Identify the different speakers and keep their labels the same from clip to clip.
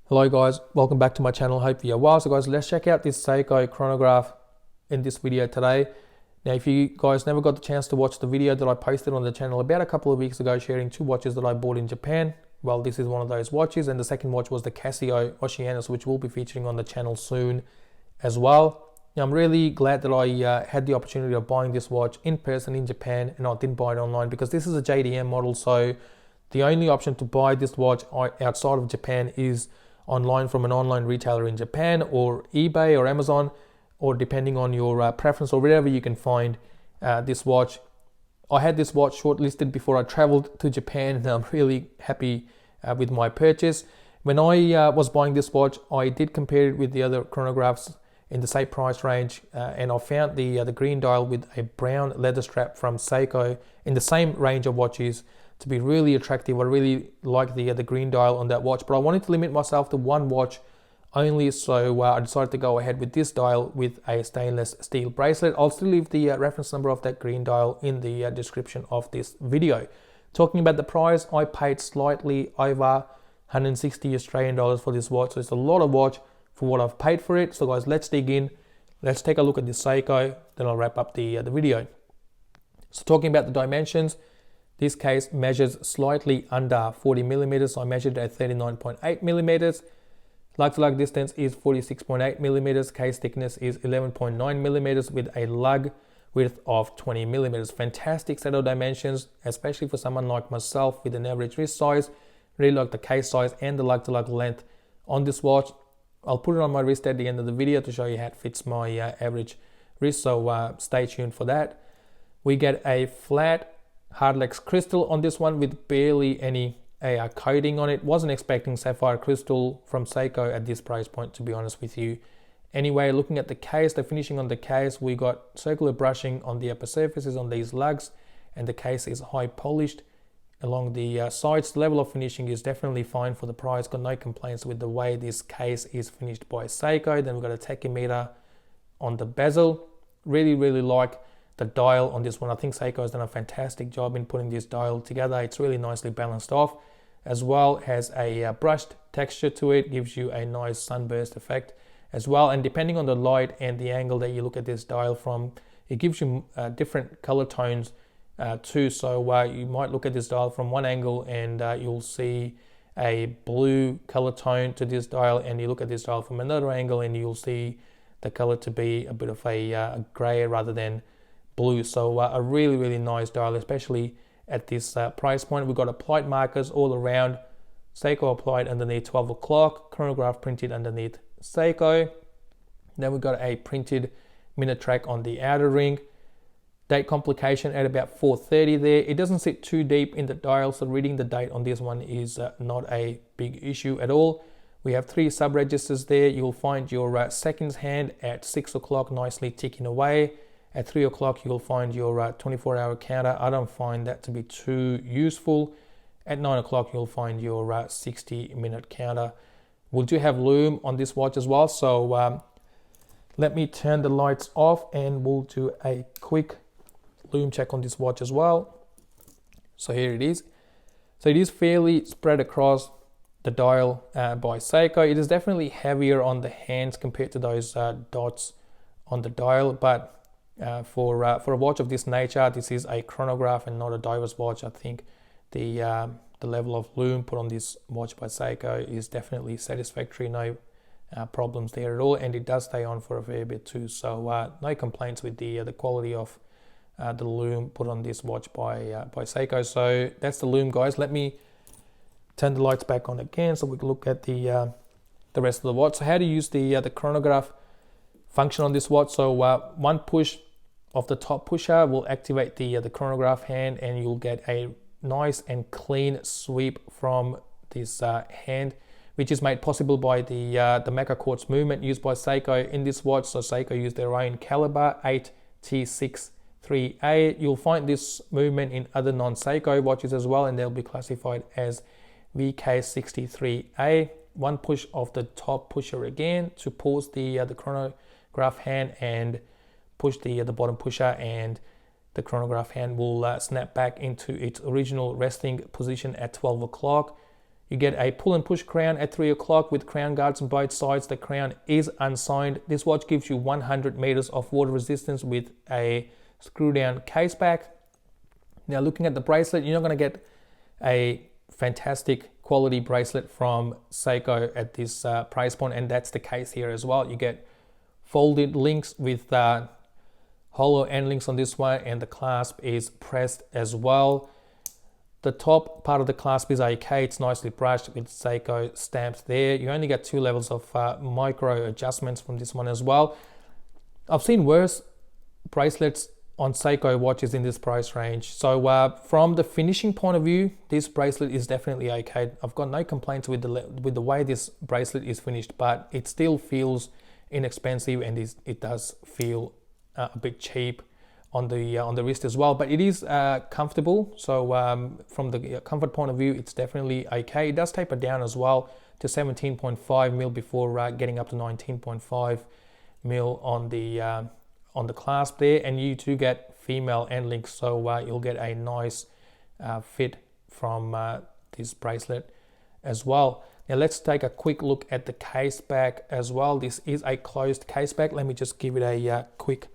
Speaker 1: Hello guys, welcome back to my channel. Hope you're well. So guys, let's check out this Seiko chronograph in this video today. Now if you guys never got the chance to watch the video that I posted on the channel about a couple of weeks ago sharing two watches that I bought in Japan, well, this is one of those watches, and the second watch was the Casio Oceanus, which will be featuring on the channel soon as well. Now I'm really glad that I had the opportunity of buying this watch in person in Japan and I didn't buy it online, because this is a JDM model, so the only option to buy this watch outside of Japan is online from an online retailer in Japan or eBay or Amazon, or depending on your preference or wherever you can find this watch. I had this watch shortlisted before I traveled to Japan, and I'm really happy with my purchase. When I was buying this watch, I did compare it with the other chronographs in the same price range, and I found the green dial with a brown leather strap from Seiko in the same range of watches to be really attractive. I really like the green dial on that watch, but I wanted to limit myself to one watch only, so I decided to go ahead with this dial with a stainless steel bracelet. I'll still leave the reference number of that green dial in the description of this video. Talking about the price, I paid slightly over 160 Australian dollars for this watch, so it's a lot of watch for what I've paid for it. So guys, let's dig in. Let's take a look at this Seiko, then I'll wrap up the video. So talking about the dimensions, this case measures slightly under 40 millimeters. I measured it at 39.8 millimeters. Lug-to-lug distance is 46.8 millimeters. Case thickness is 11.9 millimeters with a lug width of 20 millimeters. Fantastic set of dimensions, especially for someone like myself with an average wrist size. Really like the case size and the lug-to-lug length on this watch. I'll put it on my wrist at the end of the video to show you how it fits my average wrist, so stay tuned for that. We get a flat Hardlex crystal on this one with barely any coating on it. Wasn't expecting sapphire crystal from Seiko at this price point, to be honest with you. Anyway, looking at the case, the finishing on the case, we got circular brushing on the upper surfaces on these lugs, and the case is high polished along the sides. The level of finishing is definitely fine for the price. Got no complaints with the way this case is finished by Seiko. Then we've got a tachymeter on the bezel. Really like the dial on this one. I think Seiko has done a fantastic job in putting this dial together. It's really nicely balanced off. As well, has a brushed texture to it, gives you a nice sunburst effect as well. And depending on the light and the angle that you look at this dial from, it gives you different color tones too. So you might look at this dial from one angle and you'll see a blue color tone to this dial, and you look at this dial from another angle and you'll see the color to be a bit of a gray rather than blue. So a really nice dial, especially at this price point. We've got applied markers all around. Seiko applied underneath 12 o'clock, chronograph printed underneath Seiko. Then we've got a printed minute track on the outer ring. Date complication at about 4:30 there. It doesn't sit too deep in the dial, so reading the date on this one is not a big issue at all. We have 3 sub registers there. You'll find your seconds hand at 6 o'clock nicely ticking away. At 3 o'clock, you'll find your 24-hour counter. I don't find that to be too useful. At 9 o'clock, you'll find your 60-minute counter. We do have lume on this watch as well, so let me turn the lights off and we'll do a quick lume check on this watch as well. So here it is. So it is fairly spread across the dial by Seiko. It is definitely heavier on the hands compared to those dots on the dial, but for a watch of this nature, this is a chronograph and not a diver's watch. I think the level of lume put on this watch by Seiko is definitely satisfactory. No problems there at all, and it does stay on for a fair bit too. So no complaints with the quality of the lume put on this watch by Seiko. So that's the lume, guys. Let me turn the lights back on again so we can look at the rest of the watch. So how to use the chronograph function on this watch. So one push of the top pusher will activate the chronograph hand, and you'll get a nice and clean sweep from this hand, which is made possible by the Mecha Quartz movement used by Seiko in this watch. So Seiko used their own caliber 8T63A. You'll find this movement in other non-Seiko watches as well, and they'll be classified as VK63A. One push of the top pusher again to pause the chronograph hand, and push the bottom pusher, and the chronograph hand will snap back into its original resting position at 12 o'clock. You get a pull and push crown at 3 o'clock with crown guards on both sides. The crown is unsigned. This watch gives you 100 meters of water resistance with a screw down case back. Now looking at the bracelet, you're not going to get a fantastic quality bracelet from Seiko at this price point, and that's the case here as well. You get folded links with hollow end links on this one, and the clasp is pressed as well. The top part of the clasp is okay. It's nicely brushed with Seiko stamps there. You only get 2 levels of micro adjustments from this one as well. I've seen worse bracelets on Seiko watches in this price range. So from the finishing point of view, this bracelet is definitely okay. I've got no complaints with the way this bracelet is finished, but it still feels inexpensive, and it does feel a bit cheap on the wrist as well, but it is comfortable. So from the comfort point of view, it's definitely okay. It does taper down as well to 17.5 mil before getting up to 19.5 mil on the clasp there, and you do get female end links, so you'll get a nice fit from this bracelet as well. Now let's take a quick look at the case back as well. This is a closed case back. Let me just give it a quick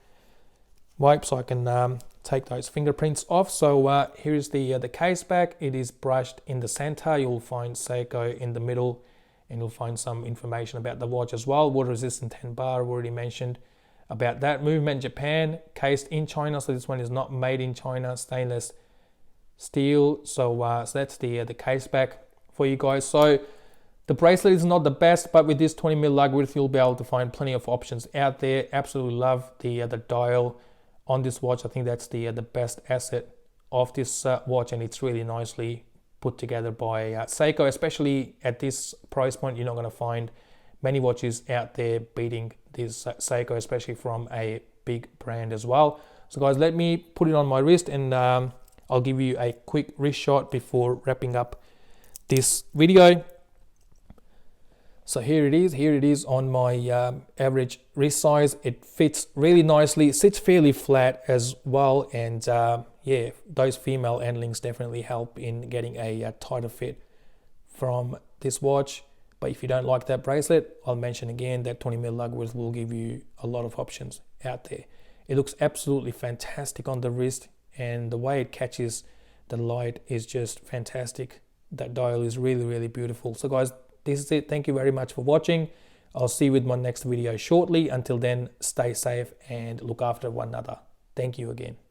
Speaker 1: wipe so I can take those fingerprints off. So here's the case back. It is brushed in the center. You'll find Seiko in the middle, and you'll find some information about the watch as well. Water resistant 10 bar, I've already mentioned about that. Movement Japan, cased in China, so this one is not made in China. Stainless steel. So that's the case back for you guys. So the bracelet is not the best, but with this 20mm lug width, you'll be able to find plenty of options out there. Absolutely love the dial on this watch. I think that's the best asset of this watch, and it's really nicely put together by Seiko. Especially at this price point, you're not going to find many watches out there beating this Seiko, especially from a big brand as well. So guys, let me put it on my wrist, and I'll give you a quick wrist shot before wrapping up this video. So here it is on my average wrist size. It fits really nicely, sits fairly flat as well, and yeah, those female end links definitely help in getting a tighter fit from this watch. But if you don't like that bracelet, I'll mention again that 20mm lug width will give you a lot of options out there. It looks absolutely fantastic on the wrist, and the way it catches the light is just fantastic. That dial is really, really beautiful. So guys, this is it. Thank you very much for watching. I'll see you with my next video shortly. Until then, stay safe and look after one another. Thank you again.